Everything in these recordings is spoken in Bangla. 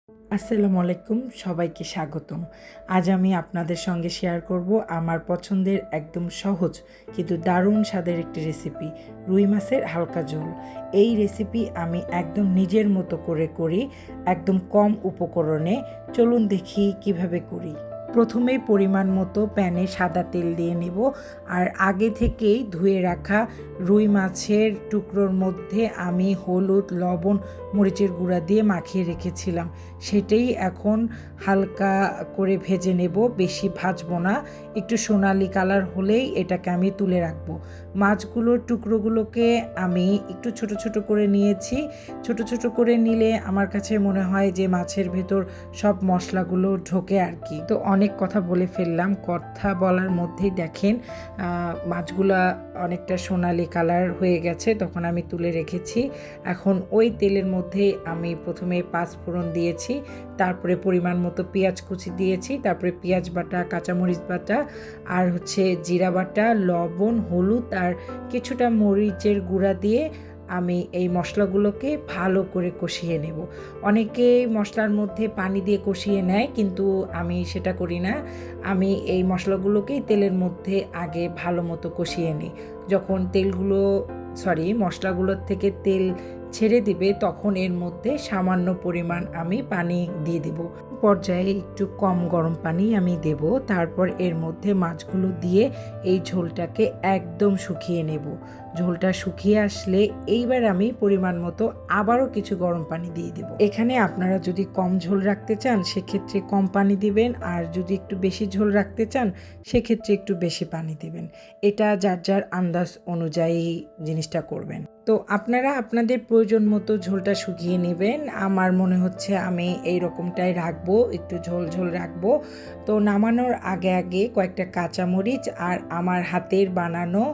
আসসালামু আলাইকুম, সবাইকে স্বাগতম। আজ আমি আপনাদের সঙ্গে শেয়ার করব আমার পছন্দের একদম সহজ কিন্তু দারুণ স্বাদের একটি রেসিপি, রুই মাছের হালকা ঝোল। এই রেসিপি আমি একদম নিজের মতো করে করি, একদম কম উপকরণে। চলুন দেখি কিভাবে করি। প্রথমেই পরিমাণ মতো প্যানে সাদা তেল দিয়ে নেব, আর আগে থেকেই ধুয়ে রাখা রুই মাছের টুকরোর মধ্যে আমি হলুদ, লবণ, মরিচের গুঁড়া দিয়ে মাখিয়ে রেখেছিলাম, সেটাই এখন হালকা করে ভেজে নেব। বেশি ভাজবো না, একটু সোনালি কালার হলেই এটাকে আমি তুলে রাখবো। মাছগুলোর টুকরোগুলোকে আমি একটু ছোট ছোট করে নিয়েছি। ছোট ছোট করে নিলে আমার কাছে মনে হয় যে মাছের ভেতর সব মশলাগুলো ঢোকে আর কি। তো অনেক কথা বলে ফেললাম, কথা বলার মধ্যেই দেখেন মাছগুলা অনেকটা সোনালি কালার হয়ে গেছে, তখন আমি তুলে রেখেছি। এখন ওই তেলের মধ্যে আমি প্রথমে পাঁচফোড়ন দিয়েছি, তারপরে পরিমাণ মতো পেঁয়াজ কুচি দিয়েছি, তারপরে পেঁয়াজ বাটা, কাঁচামরিচ বাটা, আর জিরা বাটা, লবণ, হলুদ আর কিছুটা মরিচের গুঁড়া দিয়ে আমি এই মশলাগুলোকে ভালো করে কষিয়ে নেব। অনেকে মশলার মধ্যে পানি দিয়ে কষিয়ে নেয়, কিন্তু আমি সেটা করি না। আমি এই মশলাগুলোকেই তেলের মধ্যে আগে ভালো মতো কষিয়ে নিই। যখন মশলাগুলোর থেকে তেল ছেড়ে দিবে, তখন এর মধ্যে সামান্য পরিমাণ আমি পানি দিয়ে দেব। পর্যায়ে একটু কম গরম পানি আমি দেব। তারপর এর মধ্যে মাছগুলো দিয়ে এই ঝোলটাকে একদম শুকিয়ে নেব। ঝোলটা শুকিয়ে আসলে এইবার আমি পরিমাণ মতো আবারও কিছু গরম পানি দিয়ে দেব। এখানে আপনারা যদি কম ঝোল রাখতে চান সেক্ষেত্রে কম পানি দিবেন, আর যদি একটু বেশি ঝোল রাখতে চান সেক্ষেত্রে একটু বেশি পানি দিবেন। এটা যার যার আন্দাজ অনুযায়ী জিনিসটা করবেন। তো আপনারা আপনাদের প্রয়োজন মতো ঝোলটা শুকিয়ে নেবেন। আমার মনে হচ্ছে আমি এই রকমটাই রাখবো, একটু ঝোল ঝোল রাখবো। তো নামানোর আগে আগে কয়েকটা কাঁচামরিচ আর আমার হাতের বানানো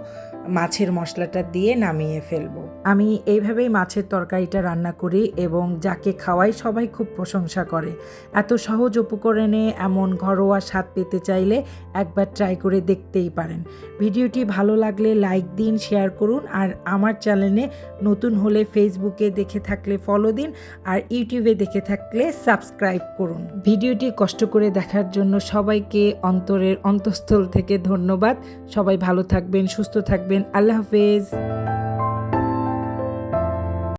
মাছের মশলাটা দিয়ে নামিয়ে ফেলবো। আমি এইভাবেই মাছের তরকারিটা রান্না করি এবং যাকে খাওয়াই সবাই খুব প্রশংসা করে। এত সহজ উপকরণে এমন ঘরোয়া স্বাদ পেতে চাইলে একবার ট্রাই করে দেখতেই পারেন। ভিডিওটি ভালো লাগলে লাইক দিন, শেয়ার করুন, আর আমার চ্যানেলে নতুন হলে ফেসবুকে দেখে থাকলে ফলো দিন, আর ইউটিউবে দেখে থাকলে সাবস্ক্রাইব করুন। ভিডিওটি কষ্ট করে দেখার জন্য সবাইকে অন্তরের অন্তঃস্থল থেকে ধন্যবাদ। সবাই ভালো থাকবেন, সুস্থ থাকবেন। আল্লাহ হাফেজ।